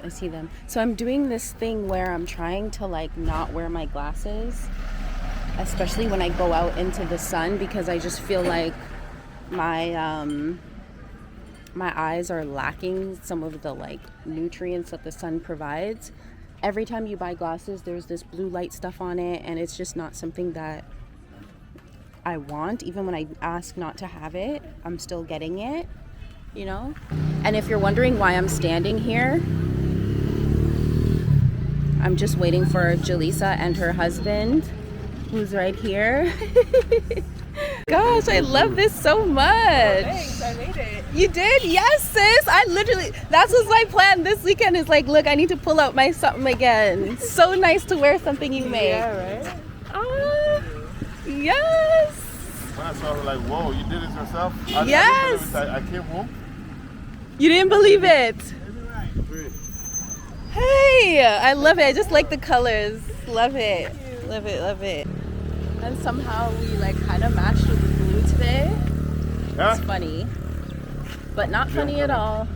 I see them. So I'm doing this thing where I'm trying to like not wear my glasses, especially when I go out into the sun, because I just feel like my eyes are lacking some of the like nutrients that the sun provides. Every time you buy glasses, there's this blue light stuff on it, and it's just not something that I want. Even when I ask not to have it, I'm still getting it, you know? And if you're wondering why I'm standing here, I'm just waiting for Jillisa and her husband, who's right here. Gosh, I love this so much. Oh, thanks, I made it. You did? Yes, sis. That's what's my plan this weekend is like, look, I need to pull out my something again. It's so nice to wear something you make. Yeah, right? Oh, yes. When I saw her, like, whoa, you did it yourself? Yes. I came home. You didn't believe it. Hey, I love it. I just like the colors. Love it. Love it, love it. And somehow we like kind of matched with the blue today. Yeah? It's funny, but not funny at all.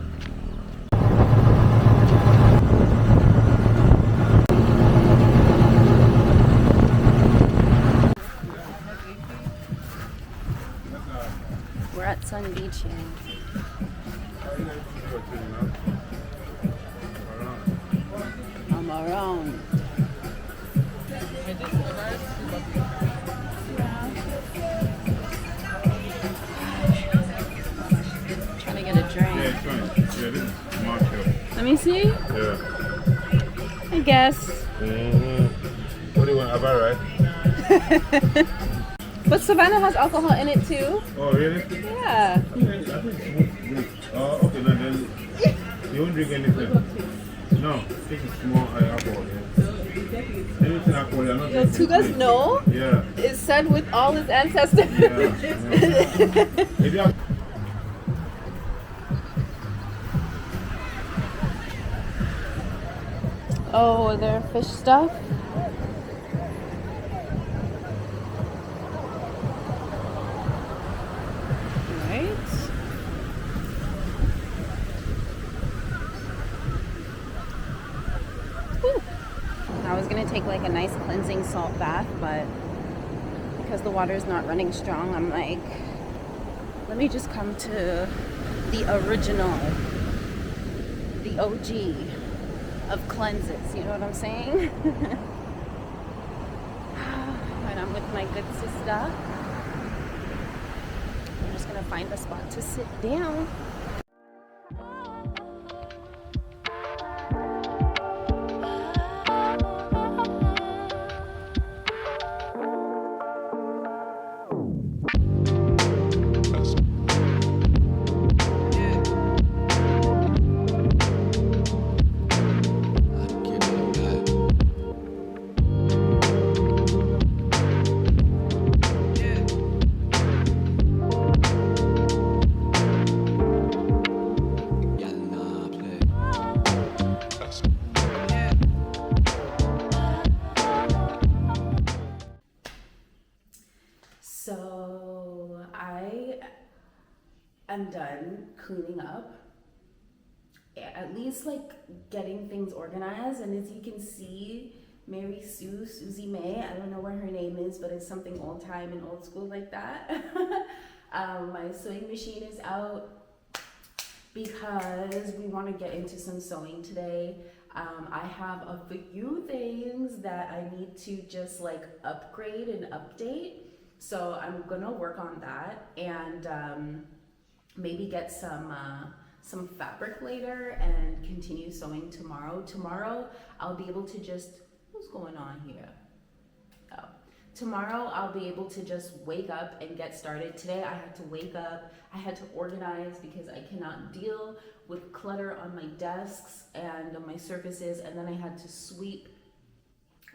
We're at Sun Beach here. I'm around. Trying to get a drink. Yeah, it's fine. Yeah, this is Marshall. Let me see. Yeah. I guess. What do you want? Ava, right? But Savannah has alcohol in it too. Oh, really? Yeah. I think it's smooth. Oh, okay, no, then you won't drink anything. No, take a small alcohol, yeah. Anything alcohol, you're not drinking. You guys know? Yeah. It's said with all his ancestors. Yeah. If you have Oh, are there fish stuff? Right. Whew. I was gonna take like a nice cleansing salt bath, but because the water is not running strong, I'm like, let me just come to the original, the OG of cleanses, you know what I'm saying? And I'm with my good sister. I'm just gonna find a spot to sit down. So I am done cleaning up, at least like getting things organized. And as you can see, Susie May, I don't know what her name is, but it's something old time and old school like that. My sewing machine is out because we want to get into some sewing today. I have a few things that I need to just like upgrade and update. So I'm gonna work on that and maybe get some fabric later and continue sewing tomorrow. Tomorrow I'll be able to just, what's going on here? Oh. Tomorrow I'll be able to just wake up and get started. Today I had to wake up, I had to organize because I cannot deal with clutter on my desks and on my surfaces, and then I had to sweep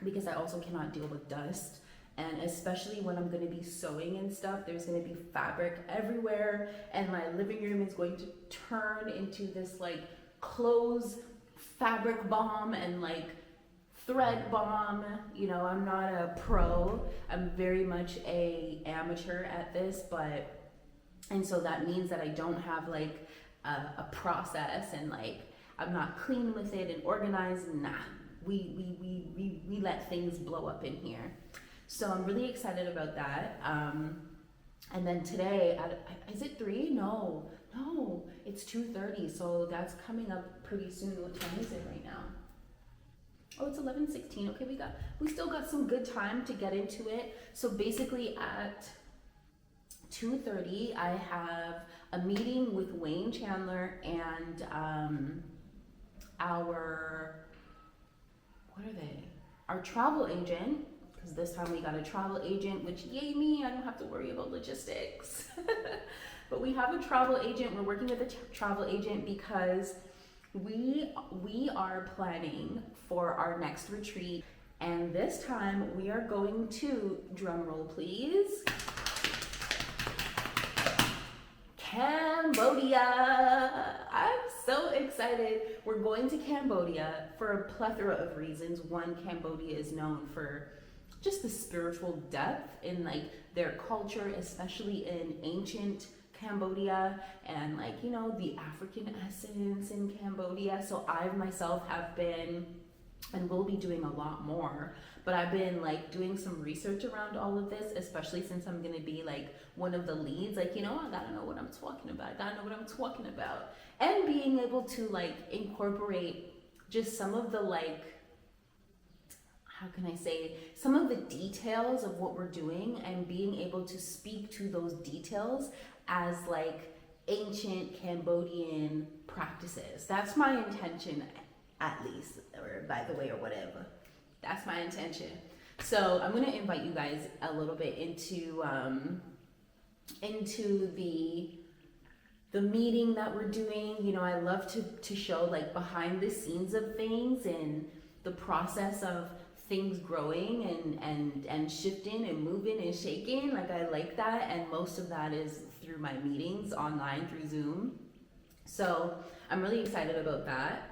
because I also cannot deal with dust. And especially when I'm gonna be sewing and stuff, there's gonna be fabric everywhere, and my living room is going to turn into this like clothes fabric bomb and like thread bomb. You know, I'm not a pro. I'm very much a amateur at this, and so that means that I don't have like a process, and like I'm not clean with it and organized. Nah, we let things blow up in here. So I'm really excited about that. And then today, is it 3? No, it's 2:30. So that's coming up pretty soon. What time is it right now? Oh, it's 11:16. Okay, we still got some good time to get into it. So basically at 2:30, I have a meeting with Wayne Chandler and our travel agent, because this time we got a travel agent, which yay me, I don't have to worry about logistics. But we have a travel agent. We're working with a travel agent because we are planning for our next retreat, and this time we are going to, drum roll please, Cambodia. I'm so excited. We're going to Cambodia for a plethora of reasons. One, Cambodia is known for just the spiritual depth in like their culture, especially in ancient Cambodia, and like, you know, the African essence in Cambodia. So I myself have been, and will be doing a lot more, but I've been like doing some research around all of this, especially since I'm gonna be like one of the leads. Like, you know, I gotta know what I'm talking about. And being able to like incorporate just some of the like, how can I say, some of the details of what we're doing, and being able to speak to those details as like ancient Cambodian practices. That's my intention, at least, or by the way, or whatever. That's my intention. So I'm gonna invite you guys a little bit into the meeting that we're doing. You know, I love to show like behind the scenes of things and the process of things growing and shifting and moving and shaking. Like, I like that, and most of that is through my meetings online through Zoom. So I'm really excited about that.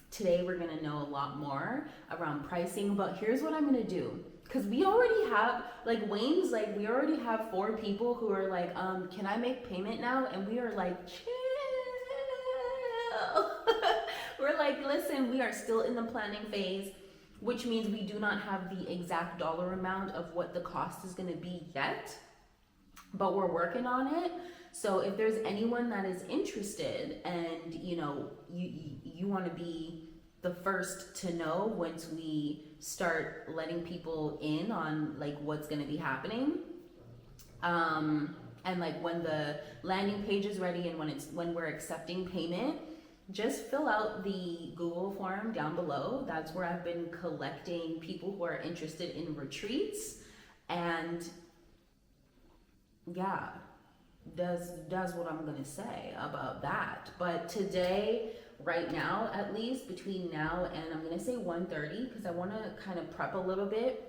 Today we're gonna know a lot more around pricing, but here's what I'm gonna do. Because we already have, like, Wayne's like, we already have 4 people who are like, can I make payment now? And we are like, chill. We're like, listen, we are still in the planning phase, which means we do not have the exact dollar amount of what the cost is gonna be yet, but we're working on it. So if there's anyone that is interested, and you know, you want to be the first to know once we start letting people in on like what's going to be happening, and like when the landing page is ready and when we're accepting payment, just fill out the Google form down below. That's where I've been collecting people who are interested in retreats, and yeah, does what I'm gonna say about that. But today, right now, at least between now and I'm gonna say 1:30, because I want to kind of prep a little bit.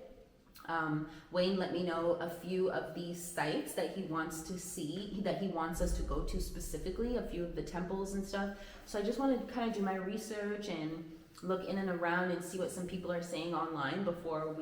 Wayne let me know a few of these sites that he wants to see, that he wants us to go to specifically, a few of the temples and stuff. So I just want to kind of do my research and look in and around and see what some people are saying online before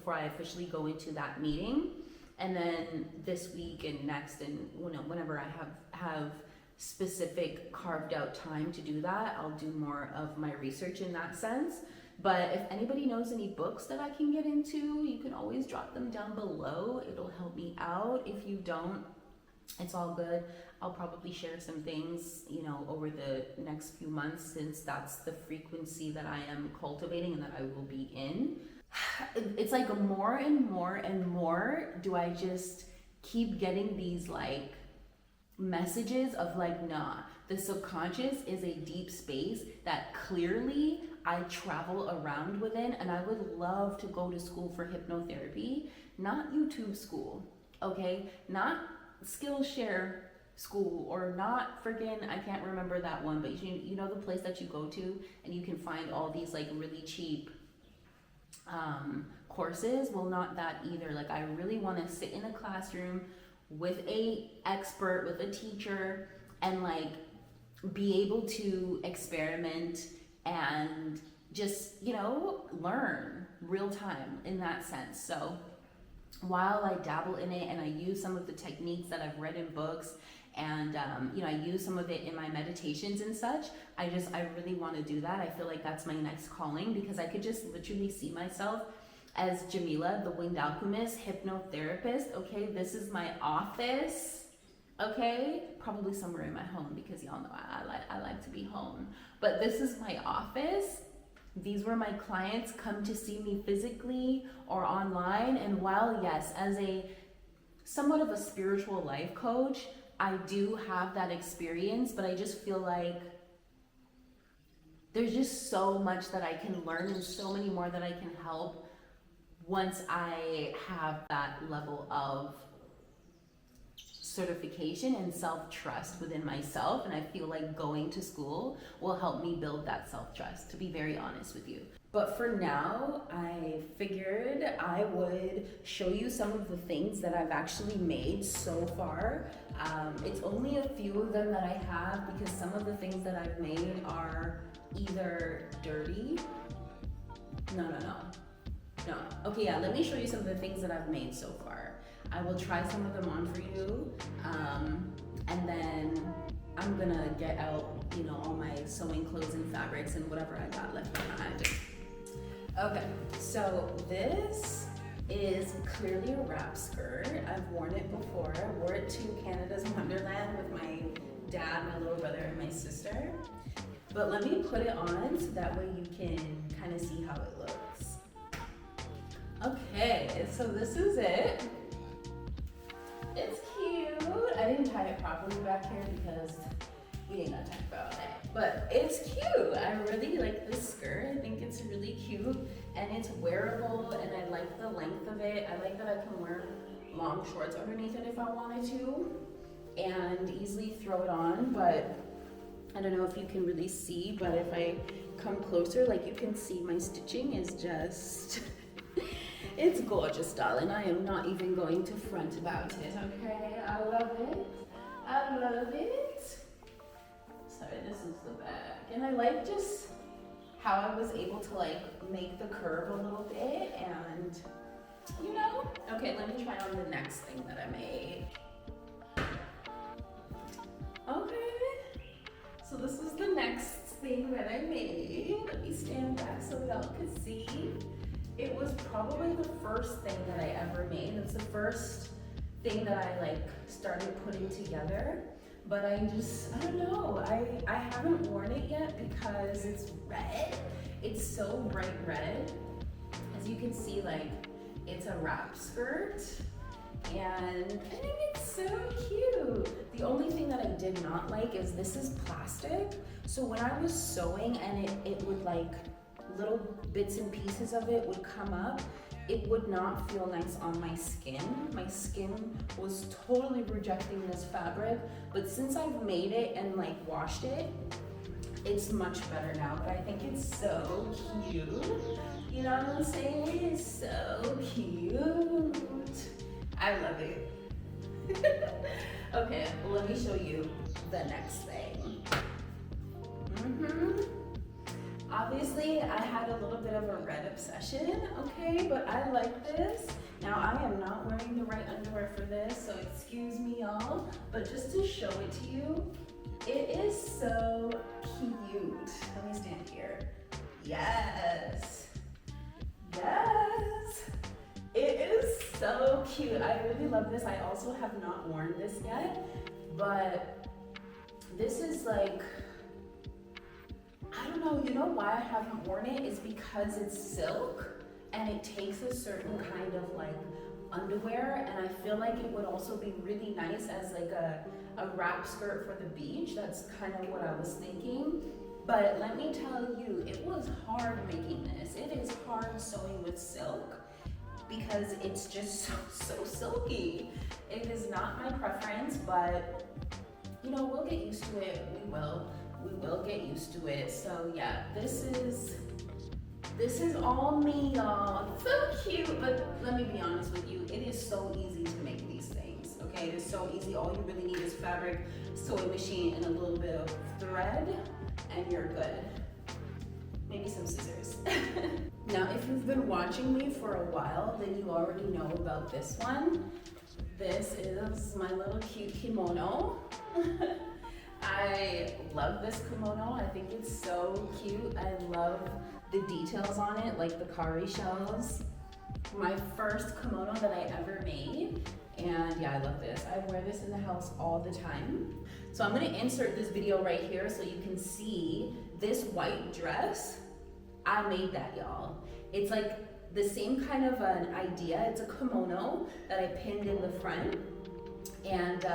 I officially go into that meeting. And then this week and next, and whenever I have specific carved out time to do that, I'll do more of my research in that sense. But if anybody knows any books that I can get into, you can always drop them down below. It'll help me out. If you don't, it's all good. I'll probably share some things, over the next few months, since that's the frequency that I am cultivating and that I will be in. It's like more and more and more do I just keep getting these like messages of like, nah, the subconscious is a deep space that clearly I travel around within, and I would love to go to school for hypnotherapy, not YouTube school, okay? Not Skillshare school, or not friggin', I can't remember that one, but you know the place that you go to and you can find all these like really cheap courses. Well, not that either. Like, I really want to sit in a classroom with a expert, with a teacher, and like be able to experiment and just learn real time in that sense. So while I dabble in it and I use some of the techniques that I've read in books and I use some of it in my meditations and such. I really want to do that. I feel like that's my next calling, because I could just literally see myself as Jamila, the winged alchemist, hypnotherapist. Okay, this is my office. Okay, probably somewhere in my home, because y'all know I like to be home. But this is my office. These were my clients come to see me physically or online. And while yes, as a somewhat of a spiritual life coach, I do have that experience, but I just feel like there's just so much that I can learn and so many more that I can help once I have that level of certification and self-trust within myself. And I feel like going to school will help me build that self-trust, to be very honest with you. But for now, I figured I would show you some of the things that I've actually made so far. It's only a few of them that I have, because some of the things that I've made are either dirty. No. Okay, yeah, let me show you some of the things that I've made so far. I will try some of them on for you, and then I'm gonna get out, all my sewing clothes and fabrics and whatever I got left behind. Okay, so this is clearly a wrap skirt. I've worn it before. I wore it to Canada's Wonderland with my dad, my little brother, and my sister. But let me put it on so that way you can kind of see how it looks. Okay, so this is it. It's cute. I didn't tie it properly back here because we ain't got time for all that. But it's cute. I really like this skirt. I think it's really cute and it's wearable, and I like the length of it. I like that I can wear long shorts underneath it if I wanted to and easily throw it on. But I don't know if you can really see, but if I come closer, like you can see my stitching is just it's gorgeous, darling. I am not even going to front about it, okay? I love it. I love it. Sorry, this is the back. And I like just how I was able to like make the curve a little bit, and Okay, let me try on the next thing that I made. Okay. So this is the next thing that I made. Let me stand back so y'all can see. It was probably the first thing that I ever made. It's the first thing that I like started putting together. But I don't know. I haven't worn it yet because it's red. It's so bright red. As you can see, like it's a wrap skirt. And I think it's so cute. The only thing that I did not like is this is plastic. So when I was sewing and it would like, little bits and pieces of it would come up, it would not feel nice on my skin. My skin was totally rejecting this fabric, but since I've made it and like washed it, it's much better now. But I think it's so cute. You know what I'm saying? It's so cute. I love it. Okay, let me show you the next thing. Obviously, I had a little bit of a red obsession, okay, but I like this. Now, I am not wearing the right underwear for this, so excuse me, y'all, but just to show it to you, it is so cute. Let me stand here. Yes. Yes. It is so cute. I really love this. I also have not worn this yet, but this is like, I don't know, you know why I haven't worn it is because it's silk and it takes a certain kind of like underwear, and I feel like it would also be really nice as like a wrap skirt for the beach. That's kind of what I was thinking. But let me tell you, it was hard making this. It is hard sewing with silk because it's just so silky. It is not my preference, but we'll get used to it. We will get used to it. So yeah, this is all me, y'all. So cute, but let me be honest with you, it is so easy to make these things, okay? It is so easy. All you really need is fabric, sewing machine, and a little bit of thread, and you're good. Maybe some scissors. Now, if you've been watching me for a while, then you already know about this one. This is my little cute kimono. I love this kimono. I think it's so cute. I love the details on it, like the kari shells. My first kimono that I ever made. And yeah, I love this. I wear this in the house all the time. So I'm gonna insert this video right here so you can see this white dress. I made that, y'all. It's like the same kind of an idea. It's a kimono that I pinned in the front. And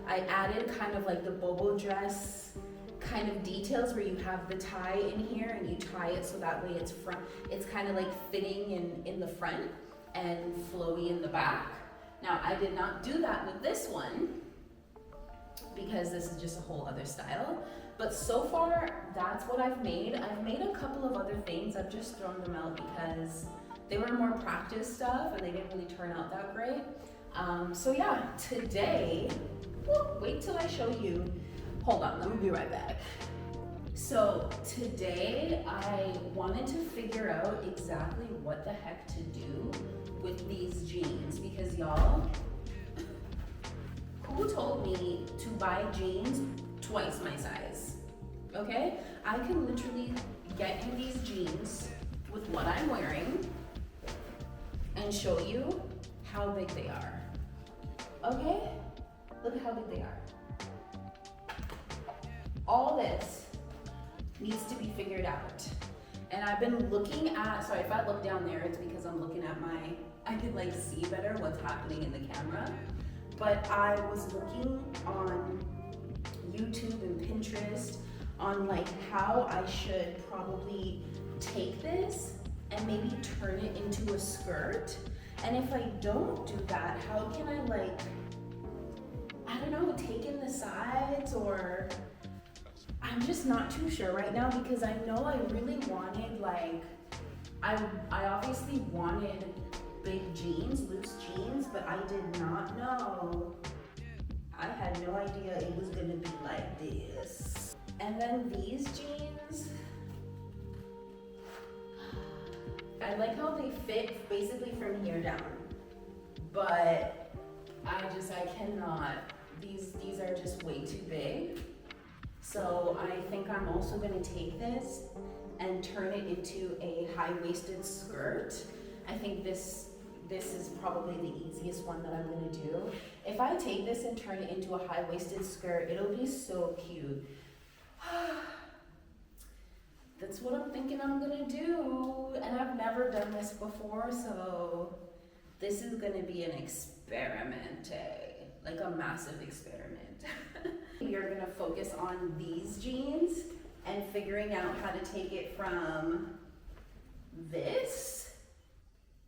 I added kind of like the bobo dress kind of details where you have the tie in here and you tie it so that way it's kind of like fitting in the front and flowy in the back. Now I did not do that with this one because this is just a whole other style. But so far, that's what I've made. I've made a couple of other things. I've just thrown them out because they were more practice stuff and they didn't really turn out that great. So yeah, today, wait till I show you. Hold on, let me be right back. So today I wanted to figure out exactly what the heck to do with these jeans because y'all, who told me to buy jeans twice my size? Okay, I can literally get in these jeans with what I'm wearing and show you how big they are. Okay, look at how big they are. All this needs to be figured out. And I've been looking at, sorry if I look down there, it's because I'm looking at I can like see better what's happening in the camera. But I was looking on YouTube and Pinterest on like how I should probably take this and maybe turn it into a skirt. And if I don't do that, how can I like, I don't know, take in the sides or, I'm just not too sure right now because I know I really wanted like, I obviously wanted big jeans, loose jeans, but I did not know. I had no idea it was gonna be like this. And then these jeans, I like how they fit basically from here down, but I cannot, these are just way too big. So I think I'm also gonna take this and turn it into a high-waisted skirt. I think this is probably the easiest one that I'm gonna do. If I take this and turn it into a high-waisted skirt, it'll be so cute. That's what I'm thinking I'm gonna do. And I've never done this before, so this is gonna be an experiment, like a massive experiment. You're gonna focus on these jeans and figuring out how to take it from this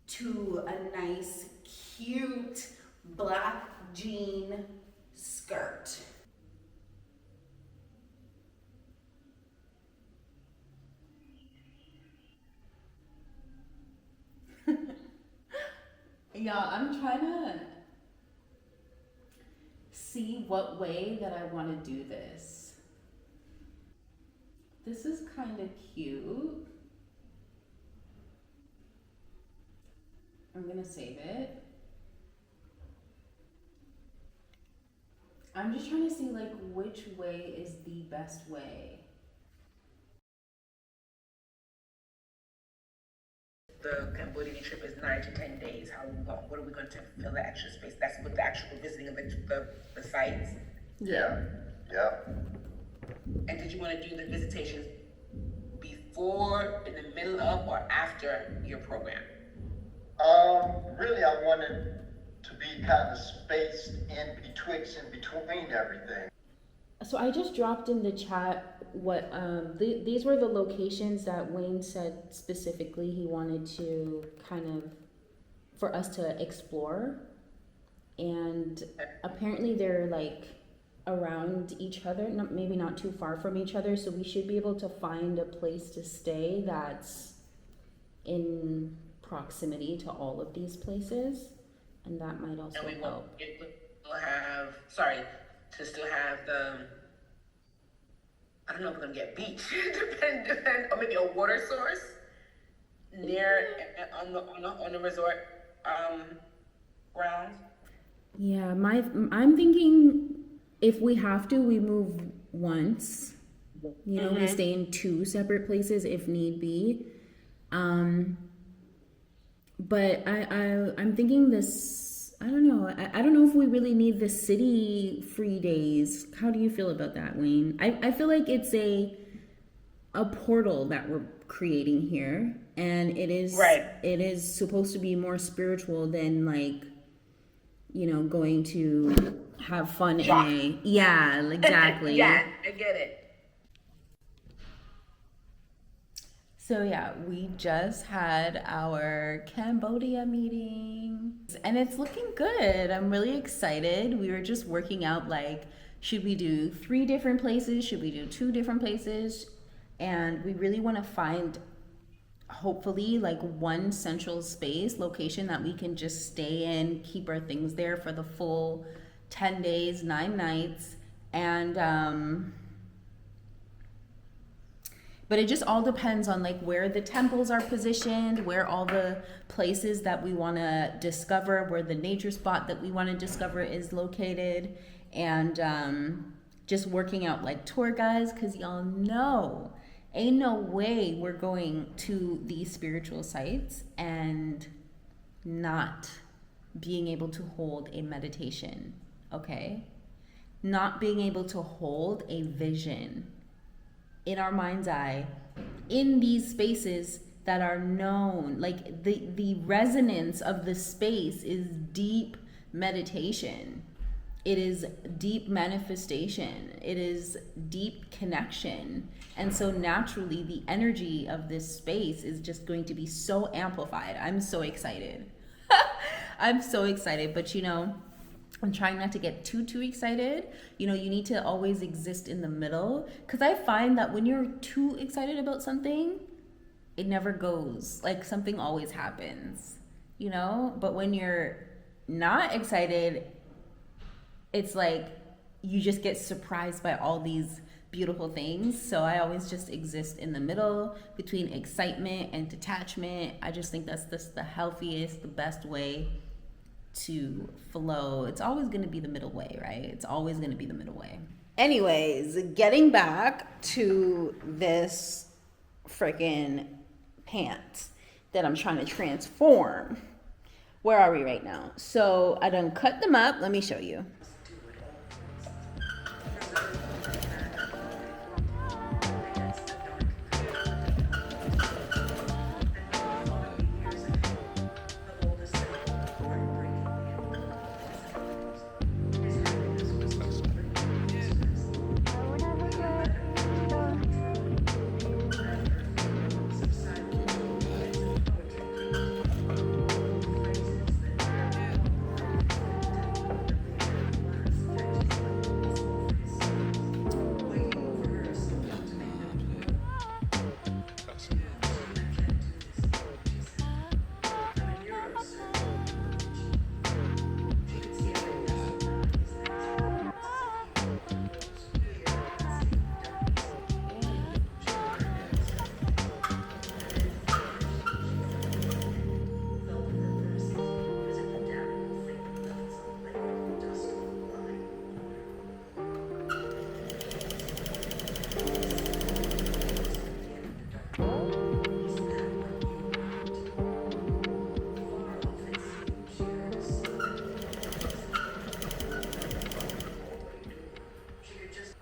to a nice, cute black jean skirt. Yeah, I'm trying to see what way that I want to do this. This is kind of cute. I'm gonna save it. I'm just trying to see like which way is the best way. The Cambodian trip is 9 to 10 days. How long? What are we going to fill the extra space? That's with the actual visiting of the sites. Yeah. Yeah. And did you want to do the visitations before, in the middle of, or after your program? Really, I wanted to be kind of spaced in between everything. So I just dropped in the chat what these were the locations that Wayne said specifically he wanted to kind of for us to explore, and apparently they're like around each other, maybe not too far from each other, so we should be able to find a place to stay that's in proximity to all of these places, and that might also And we will help. still have the, I don't know if we're gonna get beach, depend, or maybe a water source near on the resort grounds. Yeah, I'm thinking if we have to, we move once. You know, we stay in two separate places if need be. But I'm thinking this. I don't know. I don't know if we really need the city free days. How do you feel about that, Wayne? I feel like it's a portal that we're creating here, and it is Right. It is supposed to be more spiritual than like, you know, going to have fun in a exactly. Yeah, I get it. So yeah, we just had our Cambodia meeting and it's looking good. I'm really excited. We were just working out like, should we do 3 different places? Should we do 2 different places? And we really want to find hopefully like one central space location that we can just stay in, keep our things there for the full 10 days, 9 nights. And but it just all depends on like where the temples are positioned, where all the places that we want to discover, where the nature spot that we want to discover is located, and just working out like tour guides, because y'all know ain't no way we're going to these spiritual sites and not being able to hold a meditation, okay? Not being able to hold a vision in our mind's eye in these spaces that are known. Like the resonance of the space is deep meditation. It is deep manifestation. It is deep connection. And so naturally the energy of this space is just going to be so amplified. I'm so excited. I'm so excited, but you know, I'm trying not to get too excited. You know, you need to always exist in the middle, because I find that when you're too excited about something, it never goes. Like something always happens, you know? But when you're not excited, it's like you just get surprised by all these beautiful things. So I always just exist in the middle between excitement and detachment. I just think that's just the healthiest, the best way to flow. It's always going to be the middle way, right? It's always going to be the middle way. Anyways, getting back to this freaking pants that I'm trying to transform. Where are we right now? So I done cut them up. Let me show you.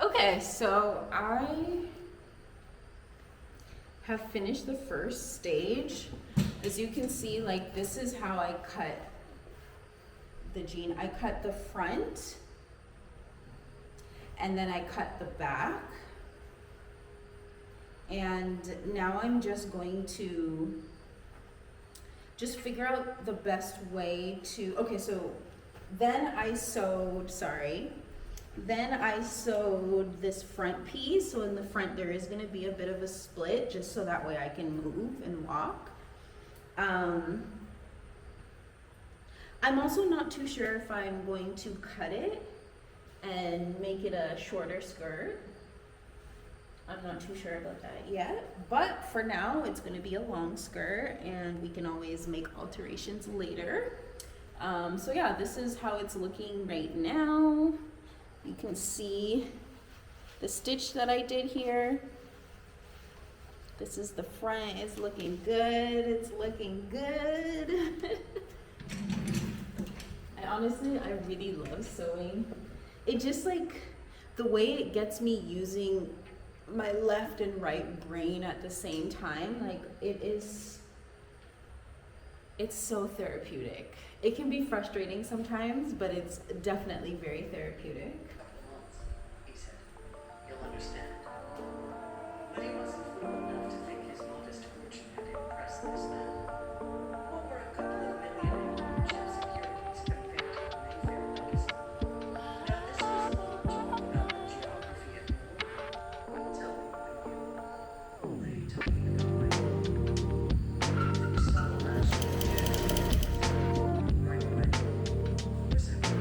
Okay, so I have finished the first stage. As you can see, like this is how I cut the jean. I cut the front and then I cut the back. And now I'm just going to just figure out the best way to, okay, so then I sewed this front piece. So in the front there is going to be a bit of a split, just so that way I can move and walk. I'm also not too sure if I'm going to cut it and make it a shorter skirt. I'm not too sure about that yet, but for now it's going to be a long skirt and we can always make alterations later. So yeah, this is how it's looking right now. You can see the stitch that I did here. This is the front. It's looking good. It's looking good. I really love sewing. It just like the way it gets me using my left and right brain at the same time. Like it's so therapeutic. It can be frustrating sometimes, but it's definitely very therapeutic. He said, "You'll understand." But he wasn't fool enough to think his modest fortune had impressed this man. What were a couple of million in chip securities compared to the Mayfair legacy? Now this was a little talk about the geography of New York. Tell me, what are you talking about, Michael? You saw the last right away. For a second,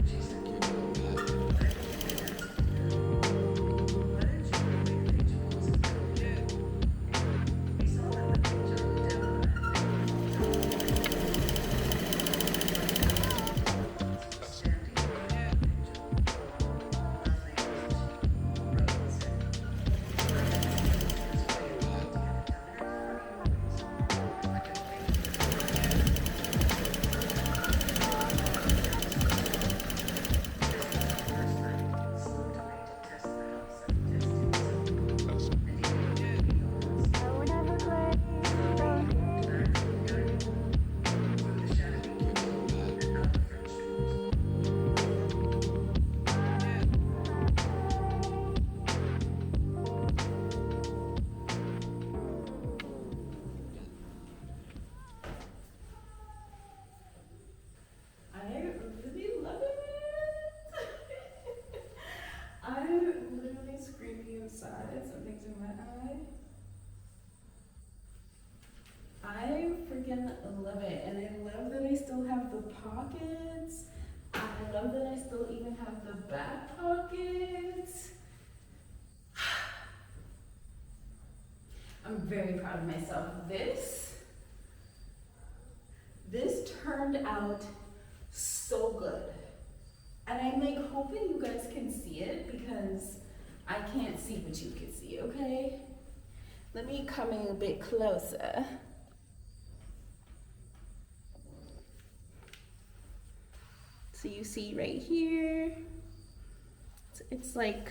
she said. I don't think I answered. Why didn't you read the page it wasn't there? He saw that the picture looked down on that. Standing in front of the picture. Nothing was Rowan said. I think it's the easiest way of putting together dinner for you. Like a I really love it. I'm literally screaming inside. Something's in my eye. I freaking love it. And I love that I still have the pockets. I love that I still even have the back pockets. I'm very proud of myself. This turned out so good. And I'm like hoping you guys can see it because I can't see what you can see, okay? Let me come in a bit closer. So you see right here, it's like,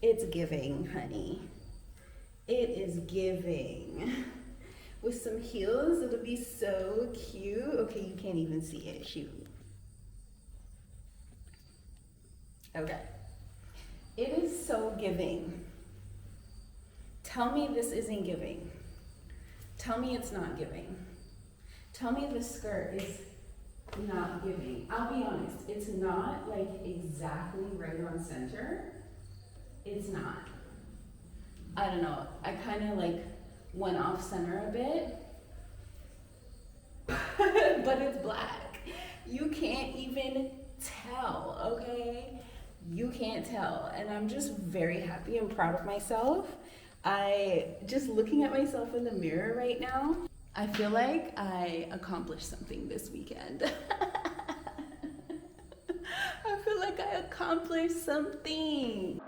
it's giving, honey. It is giving. With some heels, it'll be so cute. Okay, you can't even see it, shoot. Okay. It is so giving. Tell me this isn't giving. Tell me it's not giving. Tell me the skirt is not giving. I'll be honest, it's not like exactly right on center. It's not. I don't know, I kind of like went off center a bit, but it's black. You can't even tell, okay? You can't tell, and I'm just very happy and proud of myself. Just looking at myself in the mirror right now, I feel like I accomplished something this weekend. I feel like I accomplished something.